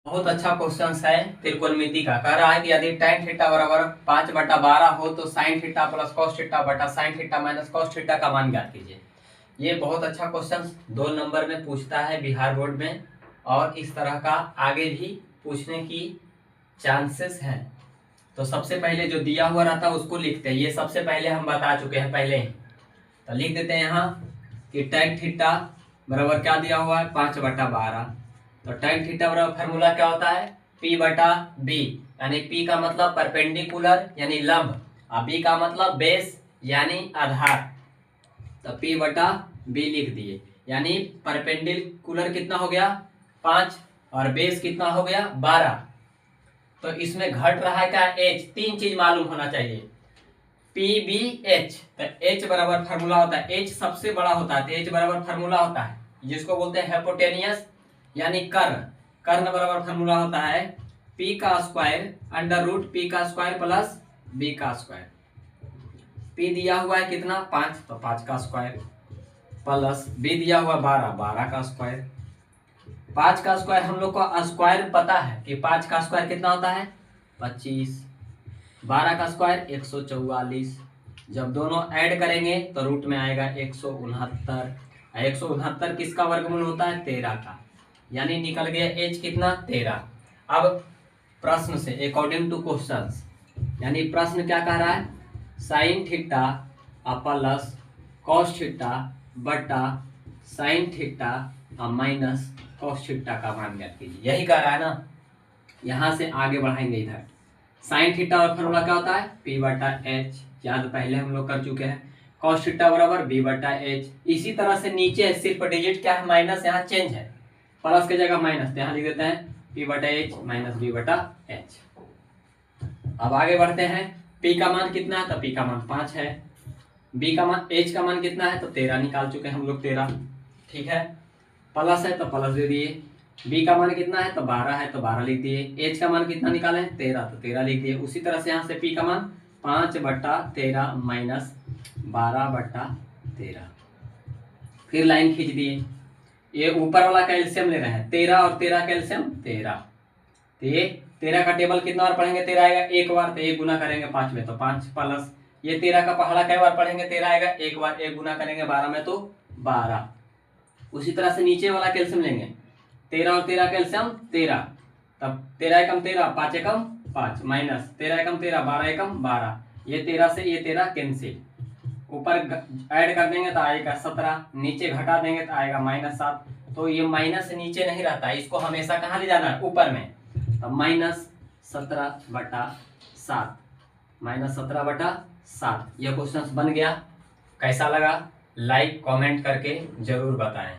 बहुत अच्छा क्वेश्चन है त्रिकोणमिति का। कह रहा है कि यदि tan थीटा बराबर 5/12 हो तो sin theta plus cos theta बटा sin theta minus cos theta का मान ज्ञात कीजिए। ये बहुत अच्छा क्वेश्चन 2 नंबर में पूछता है बिहार बोर्ड में, और इस तरह का आगे भी पूछने की चांसेस हैं। तो सबसे पहले जो दिया हुआ रहता है उसको लिखते हैं। ये सबसे पहले हम बता चुके हैं पहले ही, तो लिख देते हैं यहाँ कि tan थीटा बराबर क्या दिया हुआ है 5/12। तो tan थीटा बराबर फार्मूला क्या होता है P/B, यानी P का मतलब परपेंडिकुलर यानी लंब, और B का मतलब बेस यानी आधार। तो P/B लिख दिए, यानी परपेंडिकुलर कितना हो गया 5 और बेस कितना हो गया 12। तो इसमें घट रहा है क्या H, तीन चीज मालूम होना चाहिए PBH। तो H बराबर फार्मूला होता है, H सबसे बड़ा होता है, तो H बराबर फार्मूला होता है जिसको बोलते हैं हाइपोटेनियस यानी कर्ण। कर्ण बराबर फार्मूला होता है P का स्क्वायर अंडर रूट P का स्क्वायर प्लस B का स्क्वायर। P दिया हुआ है कितना 5, तो 5 का स्क्वायर प्लस B दिया हुआ 12, 12 का स्क्वायर। 5 का स्क्वायर हम लोग को स्क्वायर पता है कि 5 का स्क्वायर कितना होता है 25, 12 का स्क्वायर 144। जब दोनों ऐड करेंगे तो रूट में आएगा 169। 169 किसका वर्गमूल होता है 13 का, यानी निकल गया H कितना 13। अब प्रश्न से अकॉर्डिंग टू क्वेश्चंस, यानी प्रश्न क्या कह रहा है sine theta plus cos theta बटा sine theta minus cos theta का मान ज्ञात कीजिए। यही कह रहा है ना, यहां से आगे बढ़ाएंगे इधर। साइन थीटा और फॉर्मूला क्या होता है P/H, याद पहले हम लोग कर चुके हैं। कॉस थीटा बराबर B/H। इसी तरह से नीचे सिर्फ डिजिट क्या है माइनस, यहाँ चेंज है, प्लस की जगह माइनस, तो यहाँ लिख देते हैं P/H माइनस B/H। अब आगे बढ़ते हैं। P का मान कितना है, तो P का मान 5 है। B का मान H का मान कितना है, तो 13 निकाल चुके हैं हम लोग 13, ठीक है। प्लस है तो प्लस दे दिए। B का मान कितना है, तो 12 है, तो 12 लिख दिए। H का मान कितना निकाले 13, तो 13 लिख दिए। उसी तरह से यहाँ से P का मान 5/13 माइनस 12/13। फिर लाइन खींच दिए। ये ऊपर वाला का एलसीएम ले रहे हैं, 13 और 13 का एलसीएम 13। तो ये 13 का टेबल कितना बार पढ़ेंगे 13 आएगा एक बार, तो एक गुना करेंगे 5 में तो 5 प्लस ये 13 का पहाड़ा कई बार पढ़ेंगे 13 आएगा एक बार, एक गुना करेंगे 12 में तो 12। उसी तरह से नीचे वाला कैल्शियम लेंगे, 13 और 13 कैल्शियम 13, तब 13 एकम 13, 5 एकम 5 माइनस 13 एकम 13, 12 एकम 12। ये 13 से ये 13 कैंसिल, ऊपर ऐड कर देंगे तो आएगा 17, नीचे घटा देंगे तो आएगा -7। तो ये माइनस नीचे नहीं रहता, इसको हमेशा कहाँ ले जाना है ऊपर में, तो -17/7, -17/7। यह क्वेश्चन बन गया। कैसा लगा लाइक कमेंट करके जरूर बताएं।